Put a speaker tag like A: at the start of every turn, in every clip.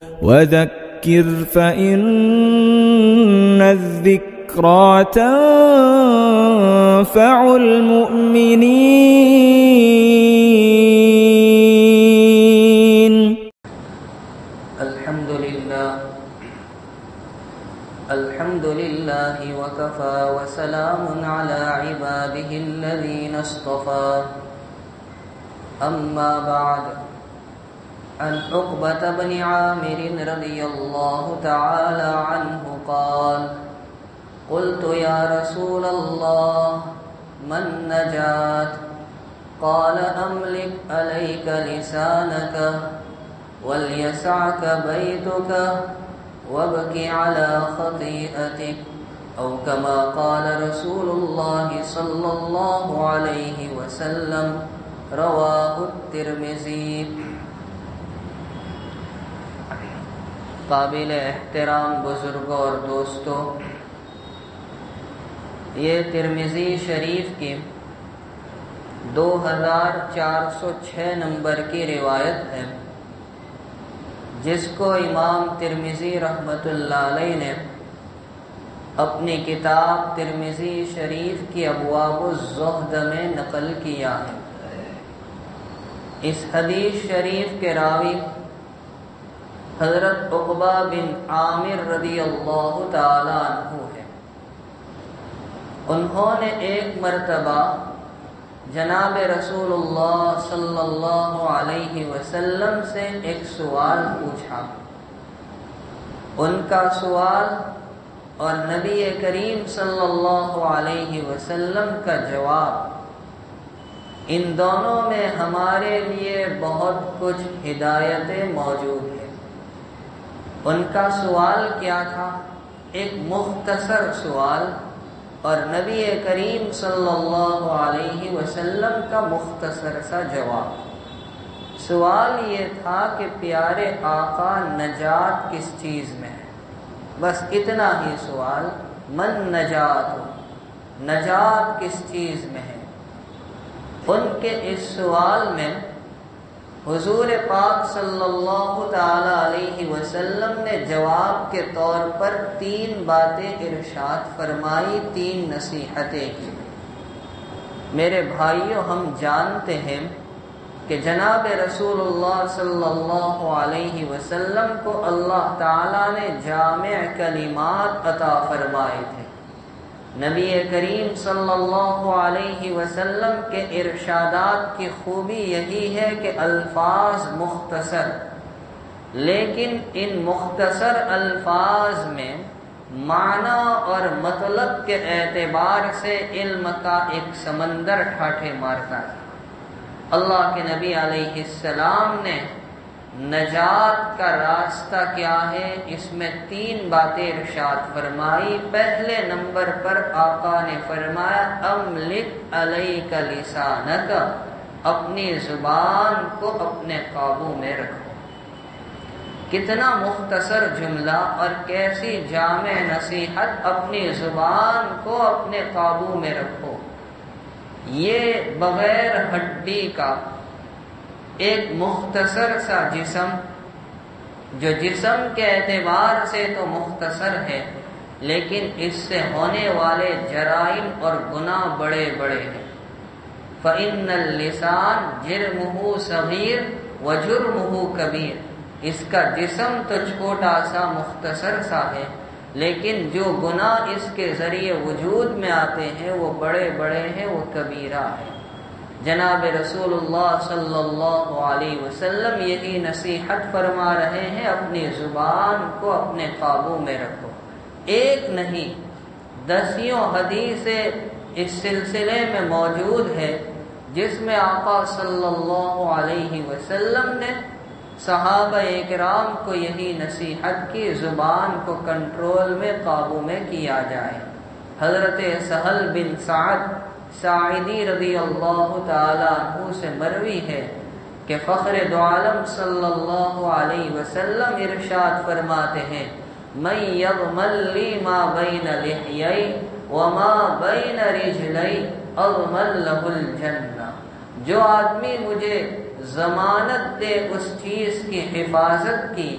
A: وذكر فإن الذكرى تنفع المؤمنين.
B: الحمد لله وكفى وسلام على عباده الذين اصطفى. أما بعد، عن عقبة بن عامر رضي الله تعالى عنه قال: قلت يا رسول الله ما النجاة؟ قال: أملك عليك لسانك وليسعك بيتك وابك على خطيئتك، أو كما قال رسول الله صلى الله عليه وسلم. رواه الترمذی. قابل احترام بزرگوں اور دوستوں، یہ ترمذی شریف کی 2406 نمبر کی روایت ہے، جس کو امام ترمذی رحمۃ اللہ علیہ نے اپنی کتاب ترمذی شریف کی ابواب الزہد میں نقل کیا ہے. اس حدیث شریف کے راوی حضرت عقبہ بن عامر رضی اللہ تعالی عنہ ہے. انہوں نے ایک مرتبہ جناب رسول اللہ صلی اللہ علیہ وسلم سے ایک سوال پوچھا. ان کا سوال اور نبی کریم صلی اللہ علیہ وسلم کا جواب، ان دونوں میں ہمارے لیے بہت کچھ ہدایتیں موجود ہیں. ان کا سوال کیا تھا؟ ایک مختصر سوال، اور نبی کریم صلی اللہ علیہ وسلم کا مختصر سا جواب. سوال یہ تھا کہ پیارے آقا، نجات کس چیز میں ہے؟ بس اتنا ہی سوال. من نجات، نجات کس چیز میں ہے؟ ان کے اس سوال میں حضور پاک صلی اللہ تعالی علیہ وسلم نے جواب کے طور پر 3 باتیں ارشاد فرمائی، 3 نصیحتیں کی. میرے بھائیوں، ہم جانتے ہیں کہ جناب رسول اللہ صلی اللہ علیہ وسلم کو اللہ تعالی نے جامع کلمات عطا فرمائے تھے. نبی کریم صلی اللہ علیہ وسلم کے ارشادات کی خوبی یہی ہے کہ الفاظ مختصر، لیکن ان مختصر الفاظ میں معنی اور مطلب کے اعتبار سے علم کا ایک سمندر ٹھاٹھے مارتا ہے. اللہ کے نبی علیہ السلام نے نجات کا راستہ کیا ہے، اس میں 3 باتیں ارشاد فرمائی. پہلے نمبر پر آقا نے فرمایا: املک علیک لسانک، اپنی زبان کو اپنے قابو میں رکھو. کتنا مختصر جملہ اور کیسی جامع نصیحت! اپنی زبان کو اپنے قابو میں رکھو. یہ بغیر ہڈی کا ایک مختصر سا جسم، جو جسم کے اعتبار سے تو مختصر ہے، لیکن اس سے ہونے والے جرائم اور گناہ بڑے بڑے ہیں. فَإِنَّ اللِّسَانَ جِرْمُهُ صَغِيرٌ وَجُرْمُهُ كَبِيرٌ. اس کا جسم تو چھوٹا سا مختصر سا ہے، لیکن جو گناہ اس کے ذریعے وجود میں آتے ہیں وہ بڑے بڑے ہیں، وہ کبیرہ ہے. جناب رسول اللہ صلی اللہ علیہ وسلم یہی نصیحت فرما رہے ہیں، اپنی زبان کو اپنے قابو میں رکھو. ایک نہیں، 10 حدیثیں اس سلسلے میں موجود ہے، جس میں آقا صلی اللہ علیہ وسلم نے صحابہ اکرام کو یہی نصیحت کی، زبان کو کنٹرول میں، قابو میں کیا جائے. حضرت سہل بن سعد ساعدی رضی اللہ تعالی عنہ سے مروی ہے کہ فخر دو عالم صلی اللہ علیہ وسلم ارشاد فرماتے ہیں: من یضمن لی ما بین لحیی وما بین رجلی اضمن لہ الجنہ. جو آدمی مجھے ضمانت دے اس چیز کی حفاظت کی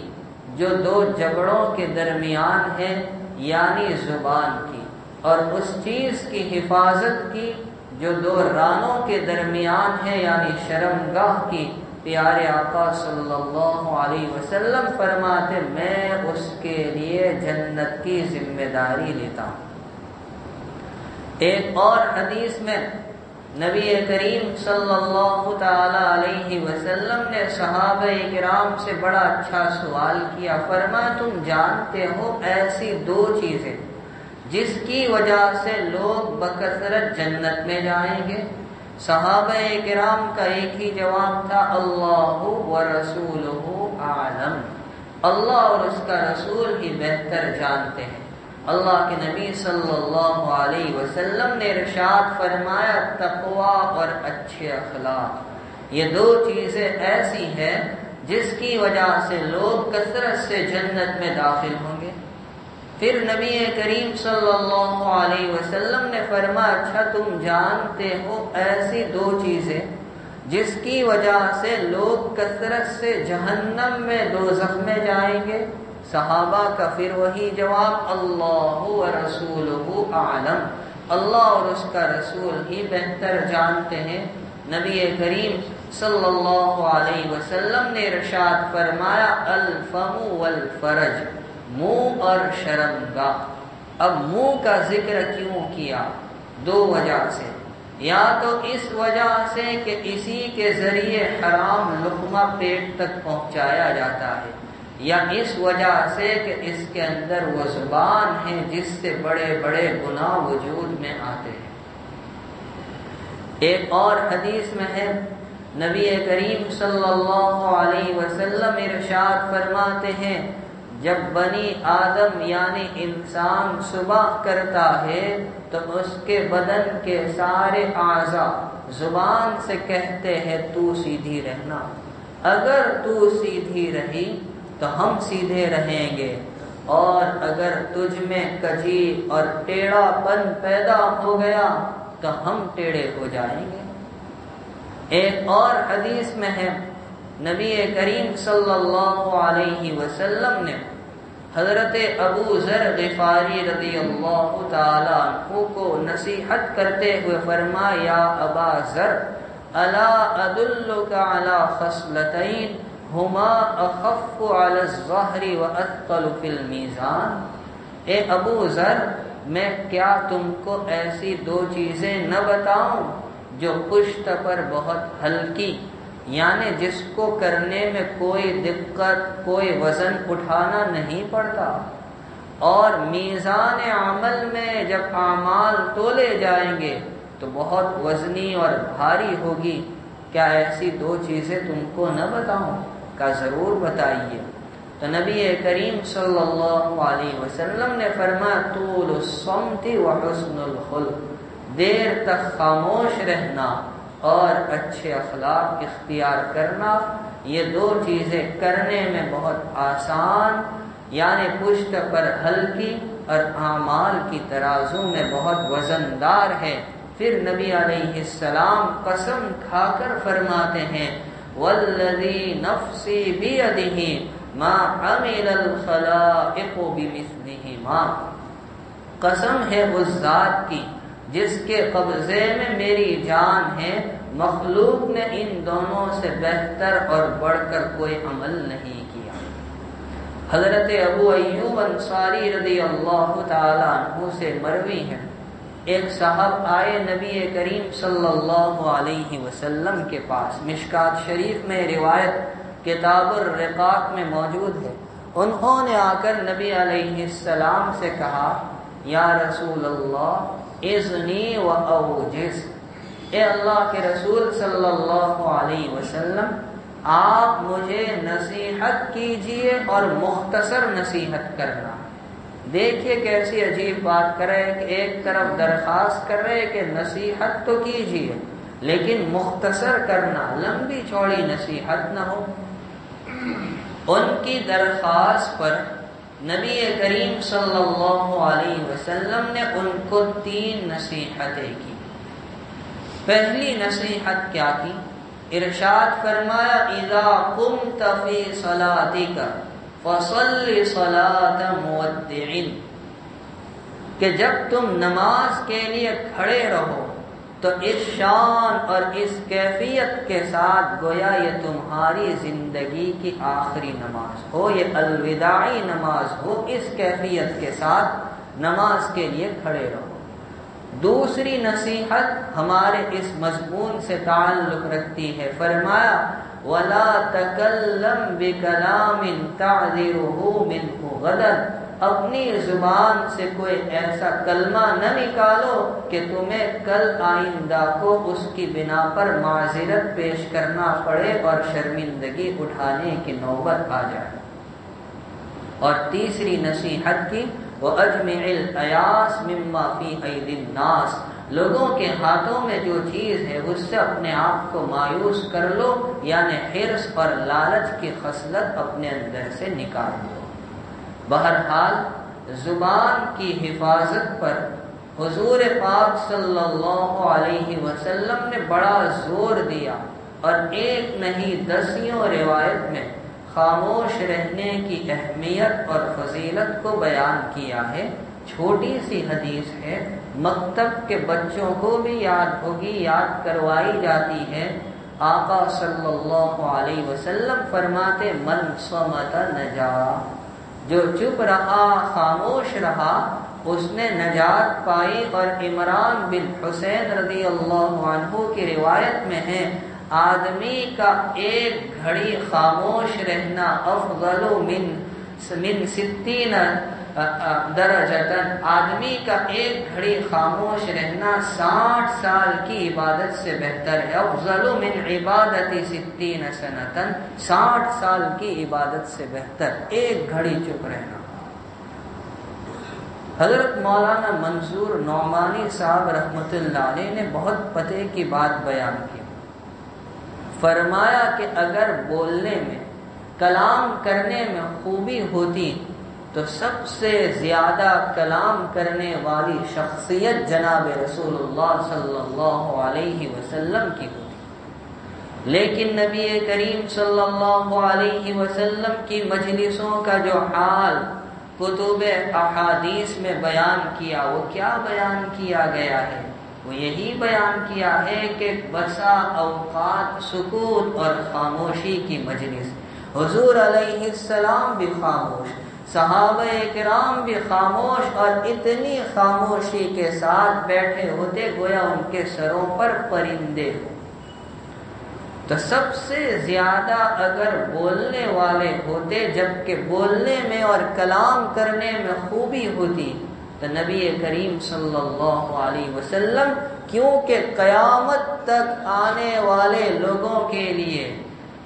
B: جو دو جبڑوں کے درمیان ہے یعنی زبان کی، اور اس چیز کی حفاظت کی جو دو رانوں کے درمیان ہے یعنی شرمگاہ کی۔ پیارے آقا صلی اللہ علیہ وسلم فرماتے میں اس کے لیے جنت کی ذمہ داری لیتا ہوں۔ ایک اور حدیث میں نبی کریم صلی اللہ تعالی علیہ وسلم نے صحابہ کرام سے بڑا اچھا سوال کیا، فرمایا تم جانتے ہو ایسی دو چیزیں جس کی وجہ سے لوگ بکثرت جنت میں جائیں گے؟ صحابہ کرام کا ایک ہی جواب تھا، اللہ ورسولہ اعلم، اللہ اور اس کا رسول ہی بہتر جانتے ہیں۔ اللہ کے نبی صلی اللہ علیہ وسلم نے ارشاد فرمایا تقویٰ اور اچھے اخلاق، یہ دو چیزیں ایسی ہیں جس کی وجہ سے لوگ کثرت سے جنت میں داخل ہوں گے۔ پھر نبی کریم صلی اللہ علیہ وسلم نے فرمایا اچھا تم جانتے ہو ایسی دو چیزیں جس کی وجہ سے لوگ کثرت سے جہنم میں دوزخ میں جائیں گے؟ صحابہ کا پھر وہی جواب، اللہ ورسولہ اعلم، اللہ اور اس کا رسول ہی بہتر جانتے ہیں۔ نبی کریم صلی اللہ علیہ وسلم نے ارشاد فرمایا الفم والفرج، منہ اور شرمگاہ۔ اب منہ کا ذکر کیوں کیا؟ دو وجہ سے، یا تو اس وجہ سے کہ اسی کے ذریعے حرام لقمہ پیٹ تک پہنچایا جاتا ہے، یا اس وجہ سے کہ اس کے اندر وہ زبان ہے جس سے بڑے بڑے گناہ وجود میں آتے ہیں۔ ایک اور حدیث میں ہے نبی کریم صلی اللہ علیہ وسلم ارشاد فرماتے ہیں جب بنی آدم یعنی انسان صبح کرتا ہے تو اس کے بدن کے سارے اعضاء زبان سے کہتے ہیں تو سیدھی رہنا، اگر تو سیدھی رہی تو ہم سیدھے رہیں گے، اور اگر تجھ میں کجی اور ٹیڑھا پن پیدا ہو گیا تو ہم ٹیڑھے ہو جائیں گے۔ ایک اور حدیث میں ہے نبی کریم صلی اللہ علیہ وسلم نے حضرت ابو ذر غفاری رضی اللہ تعالیٰ عنہ کو نصیحت کرتے ہوئے فرمایا یا ابا ذر الا ادلک علی خصلتین ہما اخف علی الظہر واثقل فی المیزان، اے ابو ذر میں کیا تم کو ایسی دو چیزیں نہ بتاؤں جو پشت پر بہت ہلکی، یعنی جس کو کرنے میں کوئی دقت کوئی وزن اٹھانا نہیں پڑتا، اور میزان عمل میں جب اعمال تولے جائیں گے تو بہت وزنی اور بھاری ہوگی، کیا ایسی دو چیزیں تم کو نہ بتاؤں؟ کا ضرور بتائیے۔ تو نبی کریم صلی اللہ علیہ وسلم نے فرمایا طول الصمت وحسن الخلق، دیر تک خاموش رہنا اور اچھے اخلاق اختیار کرنا، یہ دو چیزیں کرنے میں بہت آسان یعنی پشت پر ہلکی اور اعمال کی ترازو میں بہت وزندار ہے۔ پھر نبی علیہ السلام قسم کھا کر فرماتے ہیں والذی نفسی بیدہ ما عمل الخلائق بمثلہما، قسم ہے اس ذات کی جس کے قبضے میں میری جان ہے، مخلوق نے ان دونوں سے بہتر اور بڑھ کر کوئی عمل نہیں کیا۔ حضرت ابو ایوب انصاری رضی اللہ تعالی عنہ سے مروی ہے ایک صاحب آئے نبی کریم صلی اللہ علیہ وسلم کے پاس، مشکات شریف میں روایت کتاب الرقاق میں موجود ہے۔ انہوں نے آ کر نبی علیہ السلام سے کہا یا رسول اللہ اذنی و اوجز، اے اللہ کے رسول صلی اللہ علیہ وسلم آپ مجھے نصیحت کیجئے اور مختصر نصیحت کرنا۔ دیکھیے کیسی عجیب بات کر رہے کہ ایک طرف درخواست کر رہے کہ نصیحت تو کیجئے لیکن مختصر کرنا، لمبی چوڑی نصیحت نہ ہو۔ ان کی درخواست پر نبی کریم صلی اللہ علیہ وسلم نے ان کو 3 نصیحتیں کی۔ پہلی نصیحت کیا کی؟ ارشاد فرمایا اذا قمت فی صلاتک فَصَلِّ صَلَاةَ مُوَدِّعٍ، کہ جب تم نماز کے لیے کھڑے رہو تو اس شان اور اس کیفیت کے ساتھ گویا یہ تمہاری زندگی کی آخری نماز ہو، یہ الوداعی نماز ہو، اس کیفیت کے ساتھ نماز کے لیے کھڑے رہو۔ دوسری نصیحت ہمارے اس مضمون سے تعلق رکھتی ہے، فرمایا وَلَا تَكَلَّمْ بِكَلَامٍ تَعْذِرُهُ مِنْهُ غَدًا، اپنی زبان سے کوئی ایسا کلمہ نہ نکالو کہ تمہیں کل آئندہ کو اس کی بنا پر معذرت پیش کرنا پڑے اور شرمندگی اٹھانے کی نوبت آ جائے۔ اور تیسری نصیحت کی وَأَجْمِعِ الْأَيَاسِ مِمَّا فِي أَيْدِي النَّاسِ، لوگوں کے ہاتھوں میں جو چیز ہے اس سے اپنے آپ کو مایوس کر لو، یعنی حرص اور لالچ کی خصلت اپنے اندر سے نکال دو۔ بہرحال زبان کی حفاظت پر حضور پاک صلی اللہ علیہ وسلم نے بڑا زور دیا، اور ایک نہیں دسیوں روایت میں خاموش رہنے کی اہمیت اور فضیلت کو بیان کیا ہے۔ چھوٹی سی حدیث ہے، مکتب کے بچوں کو بھی یاد ہوگی، یاد کروائی جاتی ہے۔ آقا صلی اللہ علیہ وسلم فرماتے من صمت نجا، جو چپ رہا، خاموش رہا، اس نے نجات پائی۔ اور عمران بن حسین رضی اللہ عنہ کی روایت میں ہے آدمی کا ایک گھڑی خاموش رہنا افضل من 60 درجتن، آدمی کا ایک گھڑی خاموش رہنا 60 سال کی عبادت سے بہتر ہے۔ افضل من عبادت 60 سنتن، 60 سال کی عبادت سے بہتر ایک گھڑی چپ رہنا۔ حضرت مولانا منظور نعمانی صاحب رحمۃ اللہ علیہ نے بہت پتے کی بات بیان کی، فرمایا کہ اگر بولنے میں، کلام کرنے میں خوبی ہوتی تو سب سے زیادہ کلام کرنے والی شخصیت جناب رسول اللہ صلی اللہ علیہ وسلم کی ہوتی، لیکن نبی کریم صلی اللہ علیہ وسلم کی مجلسوں کا جو حال کتب احادیث میں بیان کیا، وہ کیا بیان کیا گیا ہے؟ وہ یہی بیان کیا ہے کہ بسا اوقات سکوت اور خاموشی کی مجلس، حضور علیہ السلام بھی خاموش، صحابہ کرام بھی خاموش، اور اتنی خاموشی کے ساتھ بیٹھے ہوتے گویا ان کے سروں پر پرندے ہو۔ تو سب سے زیادہ اگر بولنے والے ہوتے، جبکہ بولنے میں اور کلام کرنے میں خوبی ہوتی، تو نبی کریم صلی اللہ علیہ وسلم، کیونکہ قیامت تک آنے والے لوگوں کے لیے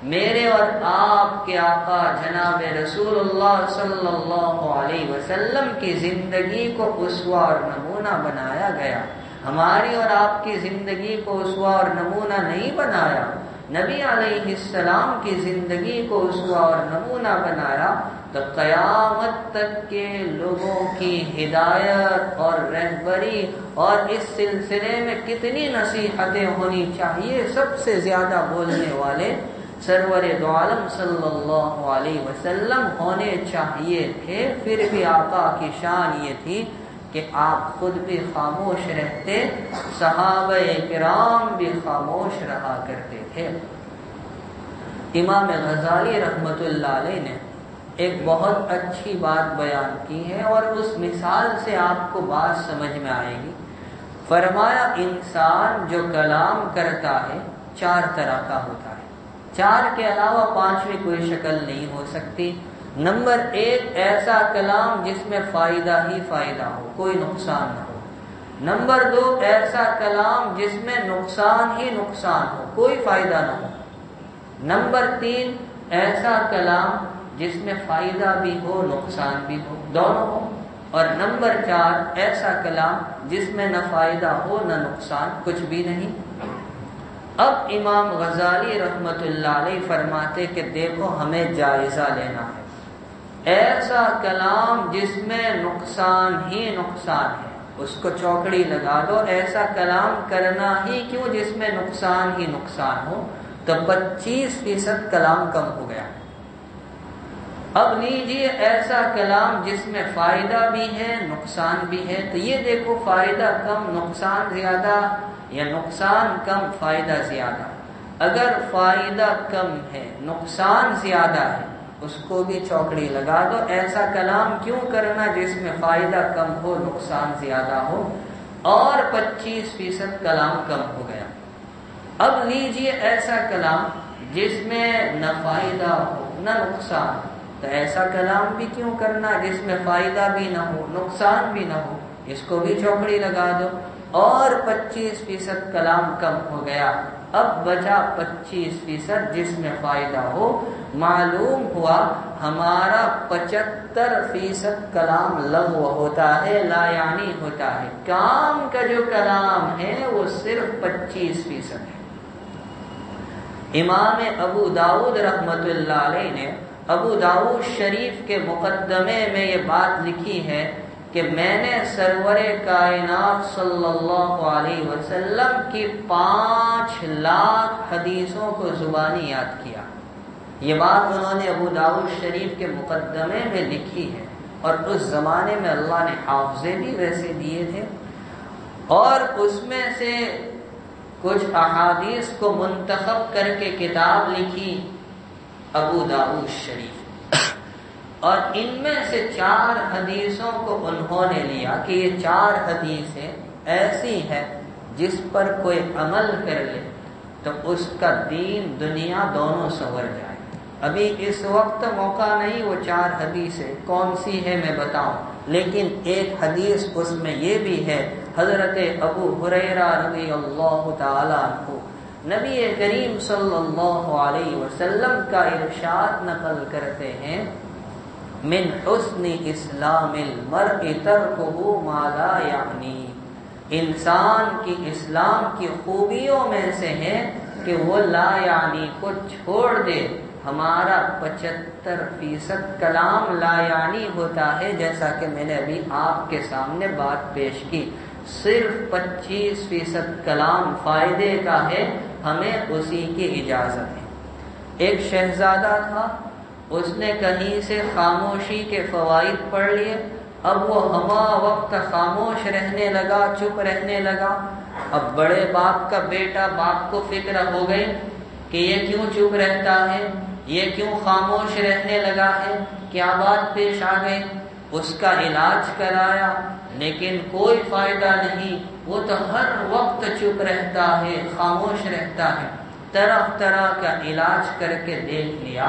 B: میرے اور آپ کے آقا جناب رسول اللہ صلی اللہ علیہ وسلم کی زندگی کو اسوہ اور نمونہ بنایا گیا، ہماری اور آپ کی زندگی کو اسوہ اور نمونہ نہیں بنایا، نبی علیہ السلام کی زندگی کو اسوہ اور نمونہ بنایا۔ تو قیامت تک کے لوگوں کی ہدایت اور رہبری اور اس سلسلے میں کتنی نصیحتیں ہونی چاہیے، سب سے زیادہ بولنے والے سرور دو عالم صلی اللہ علیہ وسلم ہونے چاہیے تھے۔ پھر بھی آقا کی شان یہ تھی کہ آپ خود بھی خاموش رہتے، صحابہ کرام بھی خاموش رہا کرتے تھے۔ امام غزالی رحمۃ اللہ علیہ نے ایک بہت اچھی بات بیان کی ہے، اور اس مثال سے آپ کو بات سمجھ میں آئے گی۔ فرمایا انسان جو کلام کرتا ہے 4 طرح کا ہوتا ہے، 4 کے علاوہ 5ویں کوئی شکل نہیں ہو سکتی۔ نمبر 1 ایسا کلام جس میں فائدہ ہی فائدہ ہو، کوئی نقصان نہ ہو۔ نمبر 2 ایسا کلام جس میں نقصان ہی نقصان ہو، کوئی فائدہ نہ ہو۔ نمبر 3 ایسا کلام جس میں فائدہ بھی ہو نقصان بھی ہو، دونوں ہو۔ اور نمبر 4 ایسا کلام جس میں نہ فائدہ ہو نہ نقصان، کچھ بھی نہیں۔ اب امام غزالی رحمۃ اللہ علیہ فرماتے کہ دیکھو ہمیں جائزہ لینا ہے، ایسا کلام جس میں نقصان ہی نقصان ہے، اس کو چوکڑی لگا دو، ایسا کلام کرنا ہی کیوں جس میں نقصان ہی نقصان ہو، تو 25% کلام کم ہو گیا۔ اب لیجیے ایسا کلام جس میں فائدہ بھی ہے نقصان بھی ہے، تو یہ دیکھو فائدہ کم نقصان زیادہ یا نقصان کم فائدہ زیادہ۔ اگر فائدہ کم ہے نقصان زیادہ ہے اس کو بھی چوکڑی لگا دو۔ ایسا کلام کیوں کرنا جس میں فائدہ کم ہو نقصان زیادہ ہو، اور 25% کلام کم ہو گیا۔ اب لیجیے ایسا کلام جس میں نہ فائدہ ہو نہ نقصان، تو ایسا کلام بھی کیوں کرنا جس میں فائدہ بھی نہ ہو نقصان بھی نہ ہو، اس کو بھی چوکڑی لگا دو، اور 25% کلام کم ہو گیا۔ اب بچا 25% جس میں فائدہ ہو۔ معلوم ہوا ہمارا 75% کلام لغو ہوتا ہے، لا یعنی ہوتا ہے۔ کام کا جو کلام ہے وہ صرف 25% ہے۔ امام ابو داؤد رحمت اللہ علیہ نے ابو داؤد شریف کے مقدمے میں یہ بات لکھی ہے کہ میں نے سرور کائنات صلی اللہ علیہ وسلم کی 5 لاکھ حدیثوں کو زبانی یاد کیا۔ یہ بات انہوں نے ابو داؤد شریف کے مقدمے میں لکھی ہے، اور اس زمانے میں اللہ نے حافظے بھی ویسے دیے تھے، اور اس میں سے کچھ احادیث کو منتخب کر کے کتاب لکھی ابو داؤد شریف، اور ان میں سے 4 حدیثوں کو انہوں نے لیا کہ یہ 4 حدیثیں ایسی ہیں جس پر کوئی عمل کر لے تو اس کا دین دنیا دونوں سنور جائے۔ ابھی اس وقت موقع نہیں وہ 4 حدیثیں کون سی ہے میں بتاؤں، لیکن ایک حدیث اس میں یہ بھی ہے، حضرت ابو ہریرہ رضی اللہ تعالی عنہ نبی کریم صلی اللہ علیہ وسلم کا ارشاد نقل کرتے ہیں، من حسن اسلام المرء ترکہ ما لا یعنی، انسان کی اسلام کی خوبیوں میں سے ہے کہ وہ لا یعنی کو چھوڑ دے۔ ہمارا 75% کلام لا یعنی ہوتا ہے، جیسا کہ میں نے ابھی آپ کے سامنے بات پیش کی، صرف 25% کلام فائدے کا ہے، ہمیں اسی کی اجازت ہے۔ ایک شہزادہ تھا، اس نے کہیں سے خاموشی کے فوائد پڑھ لیے، اب وہ ہما وقت خاموش رہنے لگا، چپ رہنے لگا۔ اب بڑے باپ کا بیٹا، باپ کو فکر ہو گئی کہ یہ کیوں چپ رہتا ہے، یہ کیوں خاموش رہنے لگا ہے، کیا بات پیش آ گئی؟ اس کا علاج کرایا لیکن کوئی فائدہ نہیں، وہ تو ہر وقت چپ رہتا ہے، خاموش رہتا ہے۔ طرح طرح کا علاج کر کے دیکھ لیا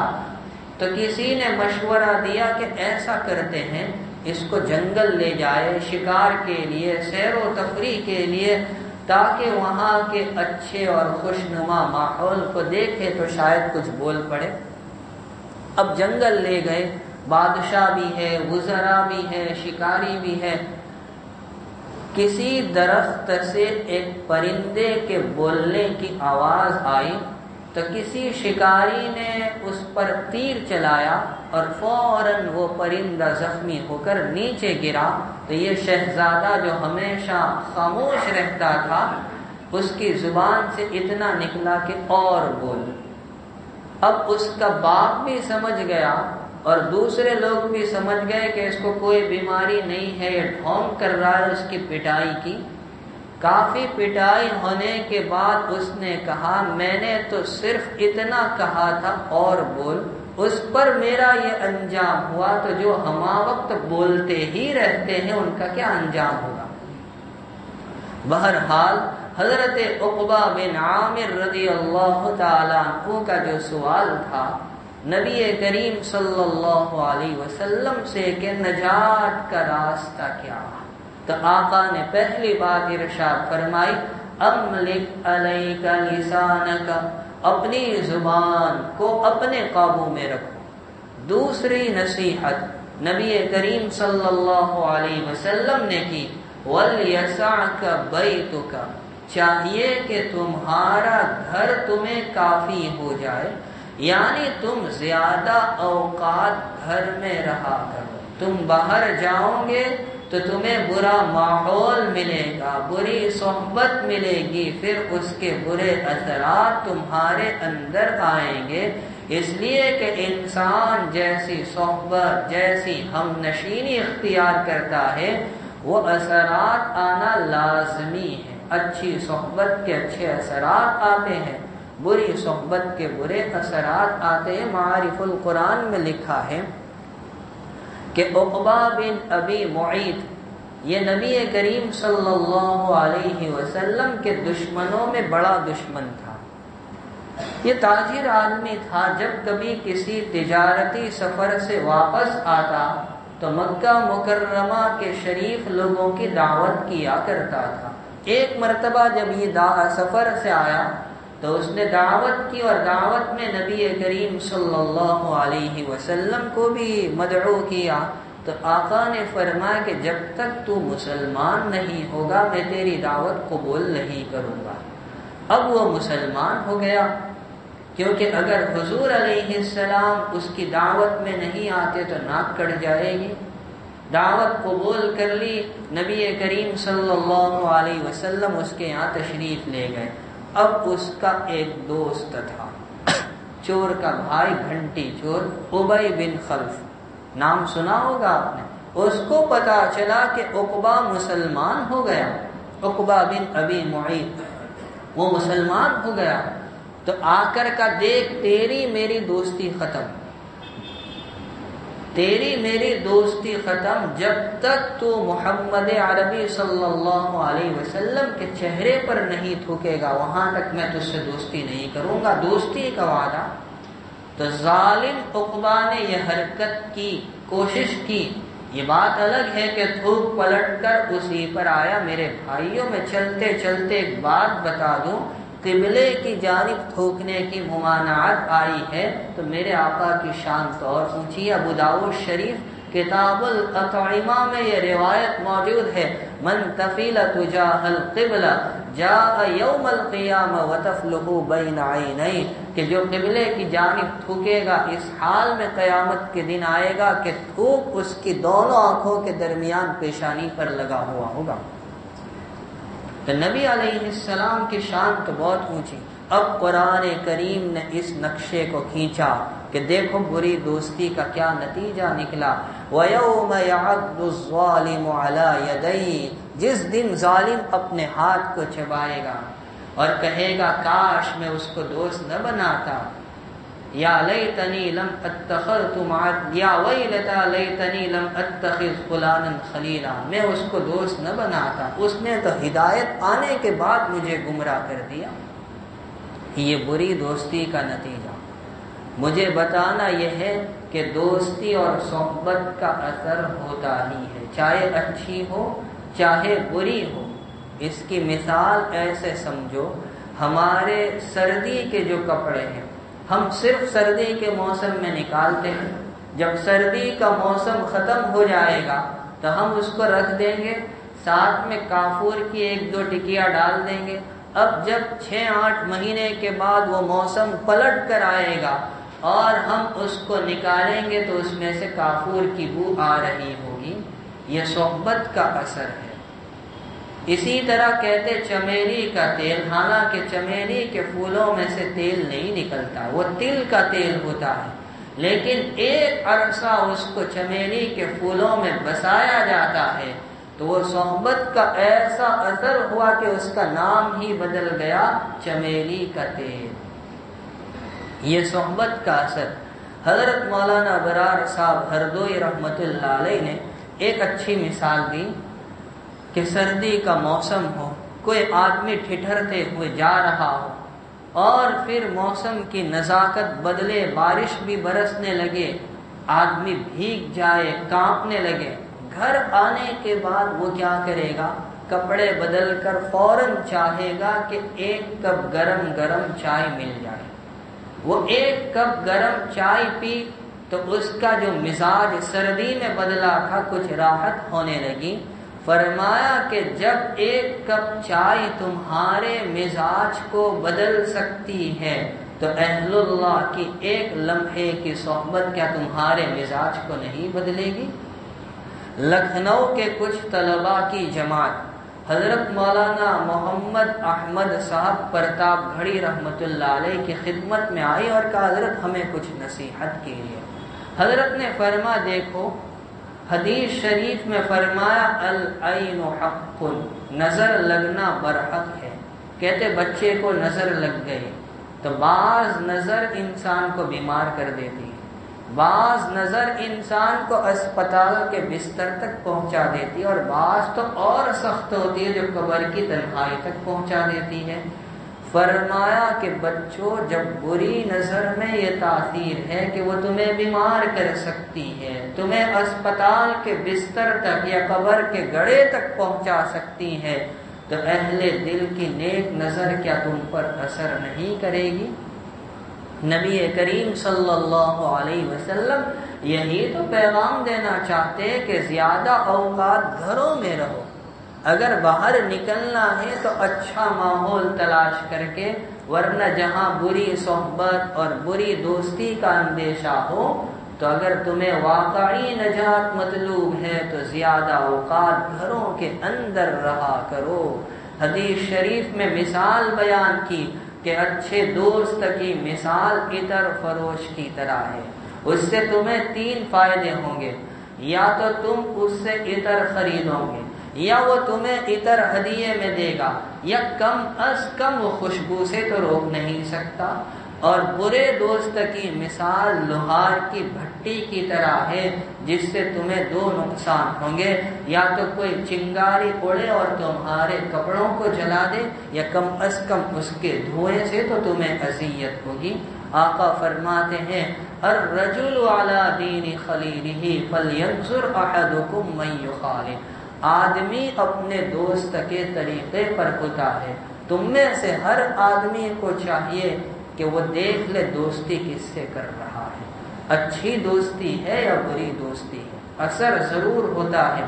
B: تو کسی نے مشورہ دیا کہ ایسا کرتے ہیں اس کو جنگل لے جائے شکار کے لیے، سیر و تفریح کے لیے، تاکہ وہاں کے اچھے اور خوشنما ماحول کو دیکھے تو شاید کچھ بول پڑے۔ اب جنگل لے گئے، بادشاہ بھی ہے، وزراء بھی ہے، شکاری بھی ہے۔ کسی درخت سے ایک پرندے کے بولنے کی آواز آئی تو کسی شکاری نے اس پر تیر چلایا اور فوراً وہ پرندہ زخمی ہو کر نیچے گرا۔ تو یہ شہزادہ جو ہمیشہ خاموش رہتا تھا، اس کی زبان سے اتنا نکلا کہ اور بول۔ اب اس کا باپ بھی سمجھ گیا اور دوسرے لوگ بھی سمجھ گئے کہ اس کو کوئی بیماری نہیں ہے، یہ ڈھونگ کر رہا ہے، اس کی پٹائی کی۔ کافی پٹائی ہونے کے بعد اس نے کہا میں نے تو صرف اتنا کہا تھا اور بول، اس پر میرا یہ انجام ہوا، تو جو ہما وقت بولتے ہی رہتے ہیں ان کا کیا انجام ہوگا۔ بہرحال حضرت عقبہ بن عامر رضی اللہ تعالی عنہ کا جو سوال تھا نبی کریم صلی اللہ علیہ وسلم سے کہ نجات کا راستہ کیا، تو آقا نے پہلی بات ارشاد فرمائی، املک علیک لسانک، اپنی زبان کو اپنے قابو میں رکھو۔ دوسری نصیحت نبی کریم صلی اللہ علیہ وسلم نے کی، وَلْيَسَعْكَ بَيْتُكَ، چاہیے کہ تمہارا گھر تمہیں کافی ہو جائے، یعنی تم زیادہ اوقات گھر میں رہا کرو۔ تم باہر جاؤ گے تو تمہیں برا ماحول ملے گا، بری صحبت ملے گی، پھر اس کے برے اثرات تمہارے اندر آئیں گے، اس لیے کہ انسان جیسی صحبت، جیسی ہم نشینی اختیار کرتا ہے وہ اثرات آنا لازمی ہے۔ اچھی صحبت کے اچھے اثرات آتے ہیں، بری صحبت کے برے اثرات آتے ہیں۔ معارف القرآن میں لکھا ہے کہ عقبہ بن ابی معیط یہ نبی کریم صلی اللہ علیہ وسلم کے دشمنوں میں بڑا دشمن تھا۔ یہ تاجر آدمی تھا، جب کبھی کسی تجارتی سفر سے واپس آتا تو مکہ مکرمہ کے شریف لوگوں کی دعوت کیا کرتا تھا۔ ایک مرتبہ جب یہ سفر سے آیا تو اس نے دعوت کی، اور دعوت میں نبی کریم صلی اللہ علیہ وسلم کو بھی مدعو کیا۔ تو آقا نے فرمایا کہ جب تک تو مسلمان نہیں ہوگا میں تیری دعوت قبول نہیں کروں گا۔ اب وہ مسلمان ہو گیا، کیونکہ اگر حضور علیہ السلام اس کی دعوت میں نہیں آتے تو ناک کٹ جائے گی۔ دعوت قبول کر لی، نبی کریم صلی اللہ علیہ وسلم اس کے یہاں تشریف لے گئے۔ اب اس کا ایک دوست تھا، چور کا بھائی، گھنٹی چور، ابی بن خلف، نام سنا ہوگا آپ نے۔ اس کو پتا چلا کہ عقبہ مسلمان ہو گیا، عقبہ بن ابی معیط وہ مسلمان ہو گیا، تو آ کر کا دیکھ تیری میری دوستی ختم، تیری میری دوستی ختم، جب تک تو محمد عربی صلی اللہ علیہ وسلم کے چہرے پر نہیں تھوکے گا وہاں تک میں تجھ سے دوستی نہیں کروں گا، دوستی کا وعدہ۔ تو ظالم عقبہ نے یہ حرکت کی، کوشش کی۔ یہ بات الگ ہے کہ تھوک پلٹ کر اسی پر آیا۔ میرے بھائیوں، میں چلتے چلتے ایک بات بتا دوں، قبلے کی جانب تھوکنے کی ممانعت آئی ہے تو میرے آقا کی شان تو اور اونچی ہے۔ ابو داؤد شریف کتاب الاطعمہ میں یہ روایت موجود ہے، من تفیل تجاہ القبلہ جاء یوم القیامہ وتفلہ بین عینیہ، کہ جو قبلے کی جانب تھوکے گا اس حال میں قیامت کے دن آئے گا کہ تھوک اس کی دونوں آنکھوں کے درمیان پیشانی پر لگا ہوا ہوگا۔ تو نبی علیہ السلام کی شان تو بہت اونچی۔ اب قرآن کریم نے اس نقشے کو کھینچا کہ دیکھو بری دوستی کا کیا نتیجہ نکلا۔ وَيَوْمَ يَعَضُّ الظَّالِمُ عَلَى يَدَيْهِ، جس دن ظالم اپنے ہاتھ کو چبائے گا اور کہے گا کاش میں اس کو دوست نہ بناتا، یا لیتنی لم اتخذت یا ویلتا لیتنی لم اتخذ فلانا خلیلا، میں اس کو دوست نہ بناتا، اس نے تو ہدایت آنے کے بعد مجھے گمراہ کر دیا۔ یہ بری دوستی کا نتیجہ۔ مجھے بتانا یہ ہے کہ دوستی اور صحبت کا اثر ہوتا ہی ہے، چاہے اچھی ہو چاہے بری ہو۔ اس کی مثال ایسے سمجھو، ہمارے سردی کے جو کپڑے ہیں ہم صرف سردی کے موسم میں نکالتے ہیں، جب سردی کا موسم ختم ہو جائے گا تو ہم اس کو رکھ دیں گے، ساتھ میں کافور کی 1-2 ٹکیا ڈال دیں گے۔ اب جب 6-8 مہینے کے بعد وہ موسم پلٹ کر آئے گا اور ہم اس کو نکالیں گے تو اس میں سے کافور کی بو آ رہی ہوگی۔ یہ صحبت کا اثر ہے۔ اسی طرح کہتے چمیلی کا تیل، حالانکہ چمیلی کے پھولوں میں سے تیل نہیں نکلتا، وہ تل کا تیل ہوتا ہے، لیکن ایک عرصہ اس کو چمیلی کے پھولوں میں بسایا جاتا ہے تو وہ صحبت کا ایسا اثر ہوا کہ اس کا نام ہی بدل گیا چمیلی کا تیل۔ یہ صحبت کا اثر۔ حضرت مولانا برار صاحب ہردوئی رحمت اللہ علیہ نے ایک اچھی مثال دی کہ سردی کا موسم ہو، کوئی آدمی ٹھٹھرتے ہوئے جا رہا ہو اور پھر موسم کی نزاکت بدلے، بارش بھی برسنے لگے، آدمی بھیگ جائے، کانپنے لگے، گھر آنے کے بعد وہ کیا کرے گا؟ کپڑے بدل کر فوراً چاہے گا کہ 1 کپ گرم گرم چائے مل جائے۔ وہ 1 کپ گرم چائے پی تو اس کا جو مزاج سردی میں بدلا تھا کچھ راحت ہونے لگی۔ فرمایا کہ جب 1 کپ چائے تمہارے مزاج کو بدل سکتی ہے تو اہل اللہ کی 1 لمحے کی صحبت کیا تمہارے مزاج کو نہیں بدلے گی؟ لکھنؤ کے کچھ طلباء کی جماعت حضرت مولانا محمد احمد صاحب پرتاپ گھڑی رحمت اللہ علیہ کی خدمت میں آئی اور کہا حضرت ہمیں کچھ نصیحت کیجیے۔ حضرت نے فرمایا دیکھو حدیث شریف میں فرمایا العین حق، نظر لگنا برحق ہے۔ کہتے بچے کو نظر لگ گئی تو بعض نظر انسان کو بیمار کر دیتی ہے، بعض نظر انسان کو اسپتال کے بستر تک پہنچا دیتی ہے، اور بعض تو اور سخت ہوتی ہے جو قبر کی تنہائی تک پہنچا دیتی ہے۔ فرمایا کہ بچوں جب بری نظر میں یہ تاثیر ہے کہ وہ تمہیں بیمار کر سکتی ہے، تمہیں اسپتال کے بستر تک یا قبر کے گڑھے تک پہنچا سکتی ہے، تو اہل دل کی نیک نظر کیا تم پر اثر نہیں کرے گی؟ نبی کریم صلی اللہ علیہ وسلم یہی تو پیغام دینا چاہتے ہیں کہ زیادہ اوقات گھروں میں رہو، اگر باہر نکلنا ہے تو اچھا ماحول تلاش کر کے، ورنہ جہاں بری صحبت اور بری دوستی کا اندیشہ ہو، تو اگر تمہیں واقعی نجات مطلوب ہے تو زیادہ اوقات گھروں کے اندر رہا کرو۔ حدیث شریف میں مثال بیان کی کہ اچھے دوست کی مثال عطر فروش کی طرح ہے، اس سے تمہیں 3 فائدے ہوں گے، یا تو تم اس سے عطر خریدو گے، یا وہ تمہیں عطر ہدیے میں دے گا، یا کم از کم وہ خوشبو سے تو روک نہیں سکتا۔ اور برے دوست کی مثال لوہار کی بھٹی کی طرح ہے، جس سے تمہیں 2 نقصان ہوں گے، یا تو کوئی چنگاری اڑے اور تمہارے کپڑوں کو جلا دے، یا کم از کم اس کے دھوئیں سے تو تمہیں اذیت ہوگی۔ آقا فرماتے ہیں الرجل علی دین خلیلہ فلینظر احدکم من یخالل، آدمی اپنے دوست کے طریقے پر ہوتا ہے، تم میں سے ہر آدمی کو چاہیے کہ وہ دیکھ لے دوستی کس سے کر رہا ہے، اچھی دوستی ہے یا بری دوستی ہے، اثر ضرور ہوتا ہے۔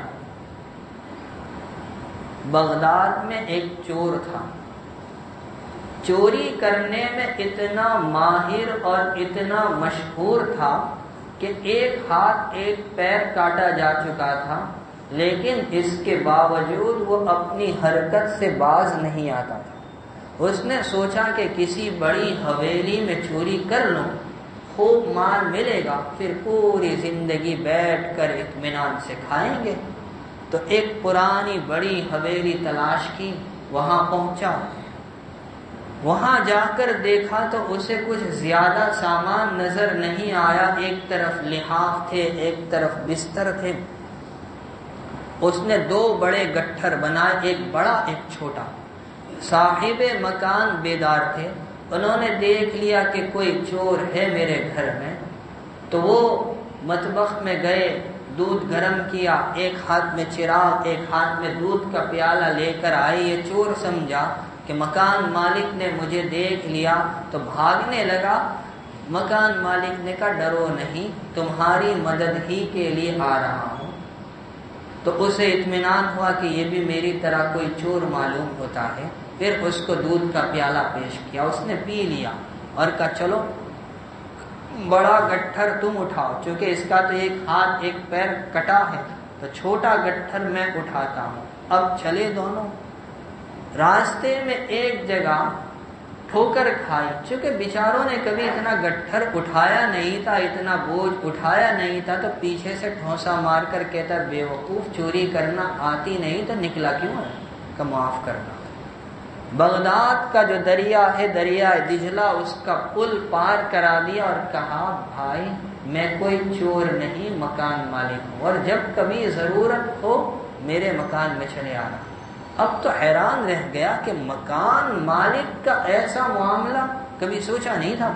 B: بغداد میں ایک چور تھا، چوری کرنے میں اتنا ماہر اور اتنا مشہور تھا کہ ایک ہاتھ ایک پیر کاٹا جا چکا تھا، لیکن اس کے باوجود وہ اپنی حرکت سے باز نہیں آتا تھا۔ اس نے سوچا کہ کسی بڑی حویلی میں چوری کر لوں، خوب مال ملے گا، پھر پوری زندگی بیٹھ کر اطمینان سے کھائیں گے۔ تو ایک پرانی بڑی حویلی تلاش کی، وہاں پہنچا، وہاں جا کر دیکھا تو اسے کچھ زیادہ سامان نظر نہیں آیا، ایک طرف لحاف تھے، ایک طرف بستر تھے۔ اس نے 2 بڑے گٹھر بنائے، ایک بڑا ایک چھوٹا۔ صاحب مکان بیدار تھے، انہوں نے دیکھ لیا کہ کوئی چور ہے میرے گھر میں، تو وہ مطبخ میں گئے، دودھ گرم کیا، ایک ہاتھ میں چراغ ایک ہاتھ میں دودھ کا پیالہ لے کر آئے۔ یہ چور سمجھا کہ مکان مالک نے مجھے دیکھ لیا تو بھاگنے لگا۔ مکان مالک نے کہا ڈرو نہیں، تمہاری مدد ہی کے لیے آ رہا ہوں۔ تو اسے اطمینان ہوا کہ یہ بھی میری طرح کوئی چور معلوم ہوتا ہے۔ پھر اس کو دودھ کا پیالہ پیش کیا، اس نے پی لیا اور کہا چلو بڑا گٹھر تم اٹھاؤ، چونکہ اس کا تو ایک ہاتھ ایک پیر کٹا ہے، تو چھوٹا گٹھر میں اٹھاتا ہوں۔ اب چلے دونوں، راستے میں ایک جگہ ٹھوکر کھائی، چونکہ بیچاروں نے کبھی اتنا گٹھر اٹھایا نہیں تھا، اتنا بوجھ اٹھایا نہیں تھا، تو پیچھے سے ٹھونسا مار کر کہتا بے وقوف، چوری کرنا آتی نہیں تو نکلا کیوں ہے؟ کہ معاف کرنا۔ بغداد کا جو دریا ہے دریا دجلہ، اس کا پل پار کرا دیا اور کہا بھائی میں کوئی چور نہیں، مکان مالک ہوں، اور جب کبھی ضرورت ہو میرے مکان میں چلے آنا۔ اب تو حیران رہ گیا کہ مکان مالک کا ایسا معاملہ کبھی سوچا نہیں تھا۔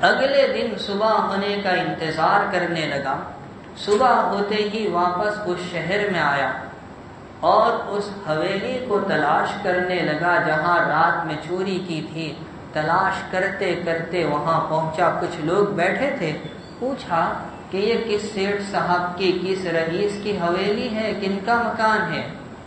B: اگلے دن صبح ہونے کا انتظار کرنے لگا، صبح ہوتے ہی واپس اس شہر میں آیا اور اس حویلی کو تلاش کرنے لگا جہاں رات میں چوری کی تھی۔ تلاش کرتے کرتے وہاں پہنچا، کچھ لوگ بیٹھے تھے، پوچھا کہ یہ کس سیٹھ صاحب کی، کس رئیس کی حویلی ہے، کن کا مکان ہے؟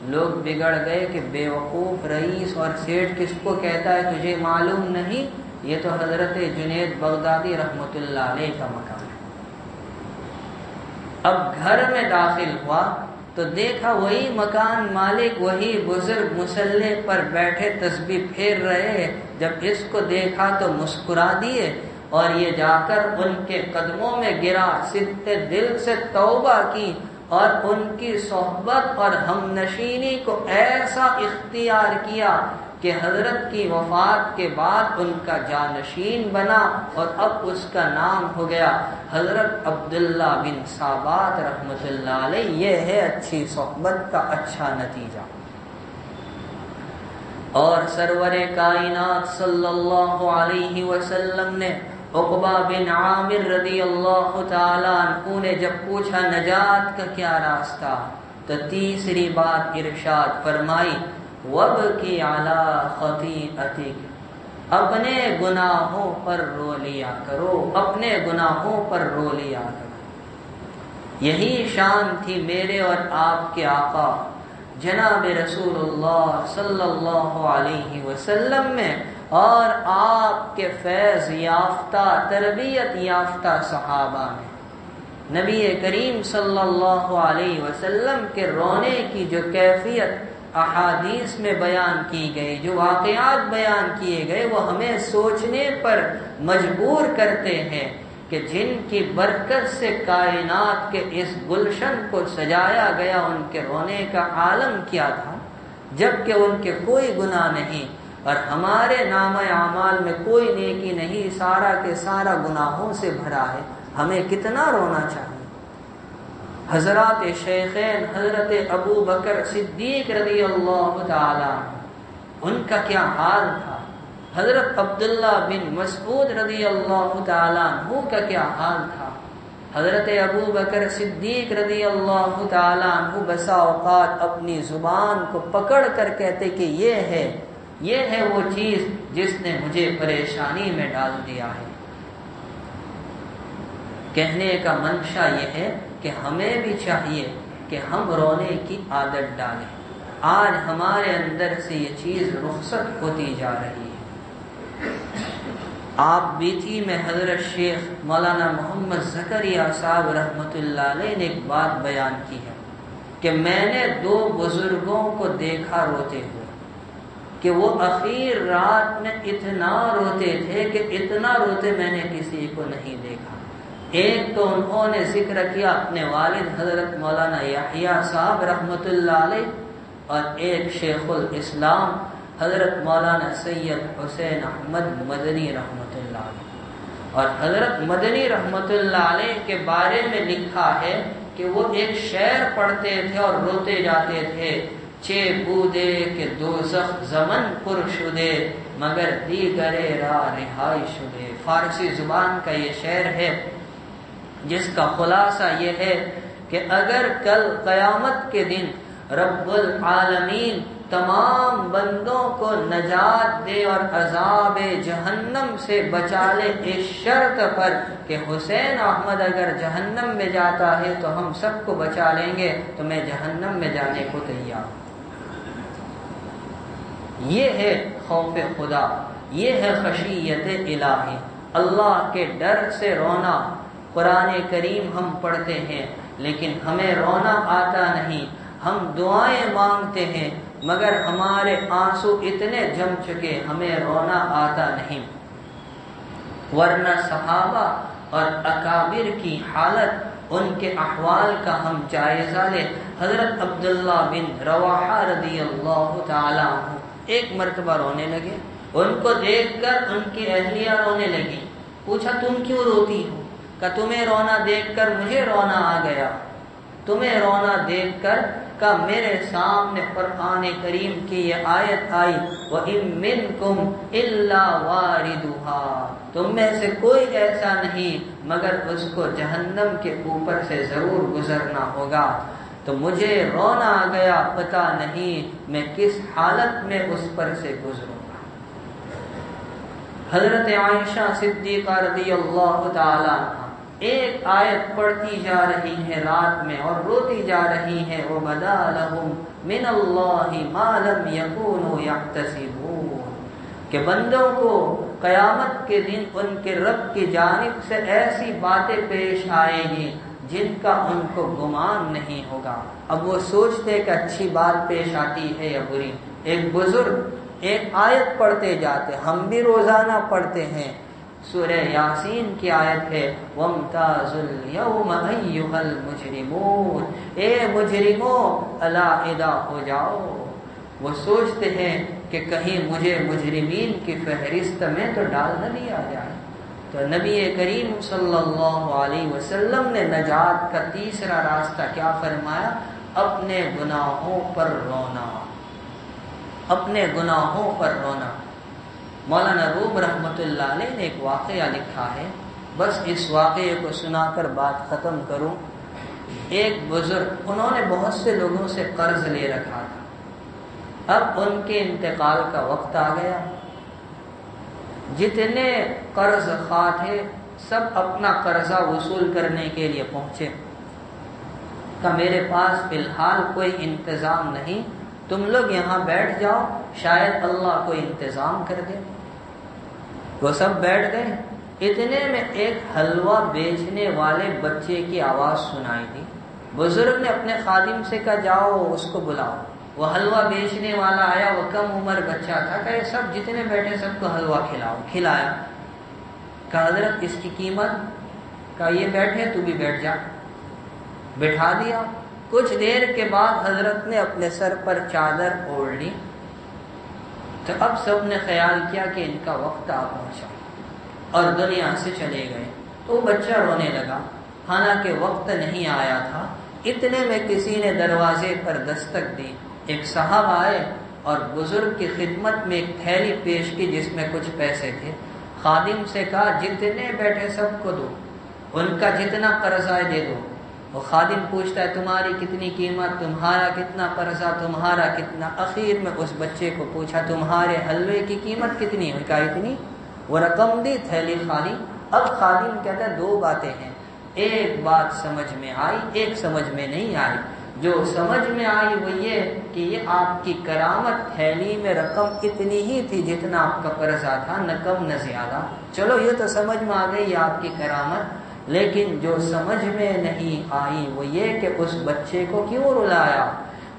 B: لوگ بگڑ گئے کہ بے وقوف، رئیس اور سیٹھ کس کو کہتا ہے، تجھے معلوم نہیں؟ یہ تو حضرت جنید بغدادی رحمت اللہ علیہ کا مکان ہے۔ اب گھر میں داخل ہوا تو دیکھا وہی مکان مالک وہی بزرگ مصلی پر بیٹھے تسبیح پھیر رہے. جب اس کو دیکھا تو مسکرا دیے اور یہ جا کر ان کے قدموں میں گرا, صدق دل سے توبہ کی اور ان کی صحبت اور ہم نشینی کو ایسا اختیار کیا کہ حضرت کی وفات کے بعد ان کا جانشین بنا اور اب اس کا نام ہو گیا حضرت عبداللہ بن ثابت رحمۃ اللہ علیہ. یہ ہے اچھی صحبت کا اچھا نتیجہ. اور سرور کائنات صلی اللہ علیہ وسلم نے عقبہ بن عامر رضی اللہ تعالیٰ عنہ نے جب پوچھا نجات کا کیا راستہ, تو تیسری بات ارشاد فرمائی وَبْكِ عَلَىٰ خَطِيئَتِكَ, اپنے گناہوں پر رو لیا کرو, اپنے گناہوں پر رو لیا کرو. یہی شان تھی میرے اور آپ کے آقا جناب رسول اللہ صلی اللہ علیہ وسلم میں اور آپ کے فیض یافتہ تربیت یافتہ صحابہ میں. نبی کریم صلی اللہ علیہ وسلم کے رونے کی جو کیفیت احادیث میں بیان کی گئی, جو واقعات بیان کیے گئے, وہ ہمیں سوچنے پر مجبور کرتے ہیں کہ جن کی برکت سے کائنات کے اس گلشن کو سجایا گیا, ان کے رونے کا عالم کیا تھا, جبکہ ان کے کوئی گناہ نہیں اور ہمارے نام اعمال میں کوئی نیکی نہیں, سارا کے سارا گناہوں سے بھرا ہے. ہمیں کتنا رونا چاہیے. حضرات شیخین حضرت ابو بکر صدیق رضی اللہ تعالی ان کا کیا حال تھا, حضرت عبداللہ بن مسعود رضی اللہ تعالیٰ عنہ کا کیا حال تھا. حضرت ابو بکر صدیق رضی اللہ تعالیٰ عنہ بسا اوقات اپنی زبان کو پکڑ کر کہتے کہ یہ ہے وہ چیز جس نے مجھے پریشانی میں ڈال دیا ہے. کہنے کا منشا یہ ہے کہ ہمیں بھی چاہیے کہ ہم رونے کی عادت ڈالیں. آج ہمارے اندر سے یہ چیز رخصت ہوتی جا رہی ہے. آپ بیتی میں حضرت شیخ مولانا محمد زکریا صاحب رحمۃ اللہ علیہ نے ایک بات بیان کی ہے کہ میں نے 2 بزرگوں کو دیکھا روتے ہوئے کہ وہ اخیر رات میں اتنا روتے تھے کہ اتنا روتے میں نے کسی کو نہیں دیکھا. ایک تو انہوں نے ذکر کیا اپنے والد حضرت مولانا یحییٰ صاحب رحمۃ اللہ علیہ, اور ایک شیخ الاسلام حضرت مولانا سید حسین احمد مدنی رحمۃ اللہ علیہ. اور حضرت مدنی رحمۃ اللہ علیہ کے بارے میں لکھا ہے کہ وہ ایک شعر پڑھتے تھے اور روتے جاتے تھے, چے بودے کہ دوزخ زمن پر شدے مگر دیگرے را رہائی شدے. فارسی زبان کا یہ شعر ہے جس کا خلاصہ یہ ہے کہ اگر کل قیامت کے دن رب العالمین تمام بندوں کو نجات دے اور عذاب جہنم سے بچا لے اس شرط پر کہ حسین احمد اگر جہنم میں جاتا ہے تو ہم سب کو بچا لیں گے, تو میں جہنم میں جانے کو تیار ہوں. یہ ہے خوف خدا, یہ ہے خشیت الہی, اللہ کے ڈر سے رونا. قرآن کریم ہم پڑھتے ہیں لیکن ہمیں رونا آتا نہیں. ہم دعائیں مانگتے ہیں مگر ہمارے آنسو اتنے جم چکے ہمیں رونا آتا نہیں. ورنہ صحابہ اور اکابر کی حالت, ان کے احوال کا ہم جائزہ لیں. حضرت عبداللہ بن رواحہ رضی اللہ تعالیٰ عنہ ایک مرتبہ رونے لگے. ان کو دیکھ کر ان کی اہلیہ رونے لگی. پوچھا تم کیوں روتی ہو؟ کہ تمہیں رونا دیکھ کر مجھے رونا آ گیا. تمہیں رونا دیکھ کر کہ میرے سامنے قرآن کریم کی یہ آیت آئی وَإِن مِّنكُمْ إِلَّا وَارِدُهَا, تم میں سے کوئی ایسا نہیں مگر اس کو جہنم کے اوپر سے ضرور گزرنا ہوگا. تو مجھے رونا آ گیا, پتہ نہیں میں کس حالت میں اس پر سے گزروں گا. حضرت عائشہ صدیقہ رضی اللہ تعالی عنہ ایک آیت پڑھتی جا رہی ہے رات میں اور روتی جا رہی ہے وَبَدَا لَهُم مِّنَ اللَّهِ مَا لَمْ يَكُونُوا يَحْتَسِبُونَ, کہ بندوں کو قیامت کے دن ان کے رب کی جانب سے ایسی باتیں پیش آئیں گی جن کا ان کو گمان نہیں ہوگا۔ اب وہ سوچتے کہ اچھی بات پیش آتی ہے یا بری۔ ایک بزرگ ایک آیت پڑھتے جاتے، ہم بھی روزانہ پڑھتے ہیں، سورہ یاسین کی آیت ہے وَامْتَازُوا الْيَوْمَ أَيُّهَا الْمُجْرِمُونَ، اے مجرموں علیحدہ ہو جاؤ۔ وہ سوچتے ہیں کہ کہیں مجھے مجرمین کی فہرست میں تو ڈال نہ دیا جائے۔ تو نبی کریم صلی اللہ علیہ وسلم نے نجات کا تیسرا راستہ کیا فرمایا؟ اپنے گناہوں پر رونا، اپنے گناہوں پر رونا۔ مولانا روم رحمۃ اللہ علیہ نے ایک واقعہ لکھا ہے، بس اس واقعے کو سنا کر بات ختم کروں۔ ایک بزرگ، انہوں نے بہت سے لوگوں سے قرض لے رکھا تھا، اب ان کے انتقال کا وقت آ گیا۔ جتنے قرض خواہ تھے سب اپنا قرضہ وصول کرنے کے لیے پہنچے، کہ میرے پاس فی الحال کوئی انتظام نہیں، تم لوگ یہاں بیٹھ جاؤ، شاید اللہ کوئی انتظام کر دے۔ وہ سب بیٹھ گئے۔ اتنے میں ایک حلوہ بیچنے والے بچے کی آواز سنائی دی۔ بزرگ نے اپنے خادم سے کہا جاؤ اس کو بلاؤ۔ وہ حلوہ بیچنے والا آیا، وہ کم عمر بچہ تھا، کہ یہ سب جتنے بیٹھے سب کو حلوہ کھلاؤ۔ کھلایا، کہا حضرت اس کی قیمت، کہا یہ بیٹھے تو بھی بیٹھ جا۔ بٹھا دیا۔ کچھ دیر کے بعد حضرت نے اپنے سر پر چادر اوڑھ لی، تو اب سب نے خیال کیا کہ ان کا وقت آ پہنچا اور دنیا سے چلے گئے۔ تو بچہ رونے لگا، حالانکہ وقت نہیں آیا تھا۔ اتنے میں کسی نے دروازے پر دستک دی، ایک صاحب آئے اور بزرگ کی خدمت میں ایک تھیلی پیش کی جس میں کچھ پیسے تھے۔ خادم سے کہا جتنے بیٹھے سب کو دو، ان کا جتنا قرضہ ہے دے دو۔ وہ خادم پوچھتا ہے تمہاری کتنی قیمت، تمہارا کتنا قرضہ، تمہارا کتنا۔ اخیر میں اس بچے کو پوچھا تمہارے حلوے کی قیمت کتنی ہے؟ کہا اتنی۔ وہ رقم دی، تھیلی خالی۔ اب خادم کہتا ہے دو باتیں ہیں، ایک بات سمجھ میں آئی، ایک سمجھ میں نہیں آئی۔ جو سمجھ میں آئی وہ یہ کہ یہ آپ کی کرامت، تھیلی میں رقم اتنی ہی تھی جتنا آپ کا قرضہ تھا، نہ کم نہ زیادہ۔ چلو یہ تو سمجھ میں آ گئی آپ کی کرامت، لیکن جو سمجھ میں نہیں آئی وہ یہ کہ اس بچے کو کیوں رلایا۔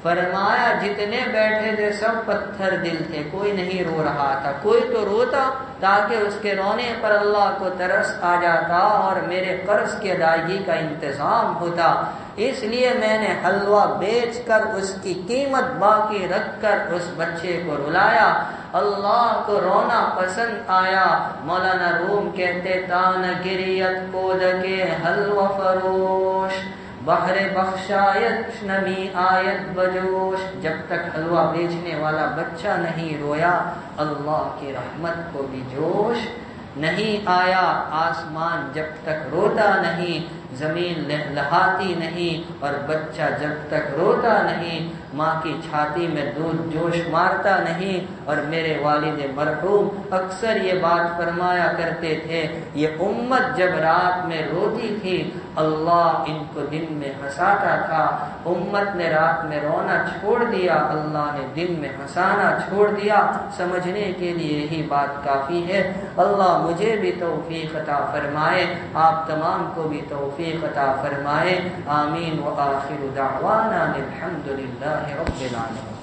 B: فرمایا جتنے بیٹھے تھے سب پتھر دل تھے، کوئی نہیں رو رہا تھا۔ کوئی تو روتا تاکہ اس کے رونے پر اللہ کو ترس آ جاتا اور میرے قرض کی ادائیگی کا انتظام ہوتا۔ اس لیے میں نے حلوہ بیچ کر اس کی قیمت باقی رکھ کر اس بچے کو رلایا۔ اللہ کو رونا پسند آیا۔ مولانا روم کہتے تان گریت کودکے حلوہ فروش، بحر بخشایت نمی آیت بجوش۔ جب تک حلوہ بیچنے والا بچہ نہیں رویا، اللہ کی رحمت کو بھی جوش نہیں آیا۔ آسمان جب تک روتا نہیں، زمین لہلہاتی نہیں، اور بچہ جب تک روتا نہیں، ماں کی چھاتی میں دودھ جوش مارتا نہیں۔ اور میرے والد مرحوم اکثر یہ بات فرمایا کرتے تھے، یہ امت جب رات میں روتی تھی اللہ ان کو دن میں ہنساتا تھا۔ امت نے رات میں رونا چھوڑ دیا، اللہ نے دن میں ہنسانا چھوڑ دیا۔ سمجھنے کے لیے یہی بات کافی ہے۔ اللہ مجھے بھی توفیق عطا فرمائے، آپ تمام کو بھی توفیق عطا فرمائے۔ آمین۔ وآخر دعوانا الحمد للہ رب العالمین۔